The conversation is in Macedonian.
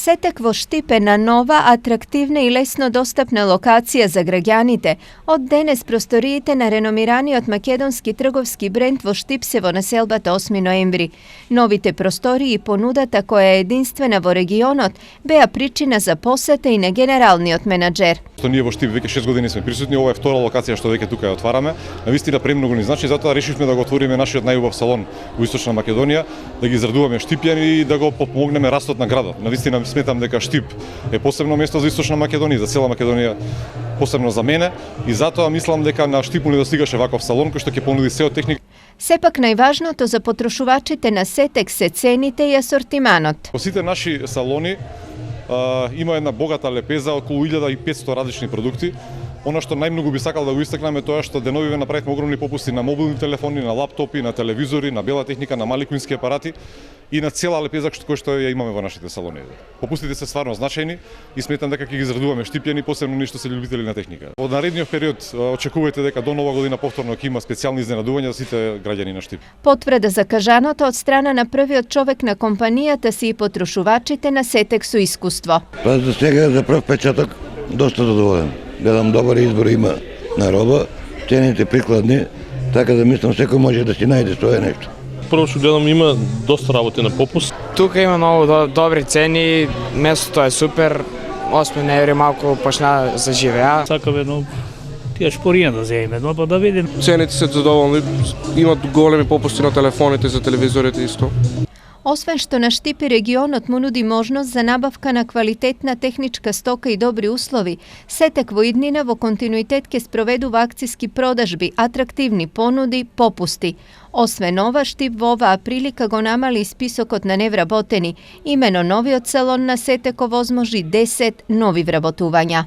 Сетек во Штип е на нова, атрактивна и лесно достапна локација за граѓаните. Од денес просториите на реномираниот македонски трговски бренд во Штип се во населбата 8 ноември. Новите простории и понудата која е единствена во регионот беа причина за посета и на генералниот менаџер. Ние во Штип веќе 6 години сме присутни, ова е втора локација што веќе тука ја отвараме. Навистина премногу ни значи, затоа решивме да го отвориме нашиот најубав салон во Источна Македонија, да ги израдуваме штипјани и да го помогнеме растот на градот. Навистина сметам дека Штип е посебно место за Источна Македонија, за цела Македонија, посебно за мене, и затоа мислам дека на Штип му недостигаше ваков салон кој што ќе понуди сео техника. Сепак најважното за потрошувачите на Сетек се цените и асортиманот. Во сите наши салони има една богата лепеза, околу 1500 различни продукти. Она што најмногу би сакал да го истакнам е тоа што деновиве направивме огромни попусти на мобилни телефони, на лаптопи, на телевизори, на бела техника, на мали куински апарати и на цела лепеза кој што ја имаме во нашите салони. Попустите се стварно значајни и сметам дека ќе ги израдуваме штипјани, посебно ние што се љубители на техника. Од наредниот период очекувајте дека до нова година повторно ќе има специјални изненадувања за сите граѓани на Штип. Потврда за кажаното од страна на првиот човек на компанијата си и потрошувачите на Сетек со искуство. Па за сега за прв печаток доста задоволен. Гледам добар избор има на роба, цените прикладни, така да мислам секој може да си најде своје нешто. Прво што гледам има доста работи на попуст. Тука има многу добри цени, местото е супер, 8 ноември малку почна за живеа. Сакам едно тие шпорија да земеме, но па да видим. Цените се задоволни, имат големи попусти на телефоните, за телевизорите исто. Освен што на Штип и регионот му нуди можност за набавка на квалитетна техничка стока и добри услови, Сетек во иднина во континуитет ќе спроведува акциски продажби, атрактивни понуди, попусти. Освен ова, Штип во оваа прилика го намали списокот на невработени. Имено новиот салон на Сетек овозможи 10 нови вработувања.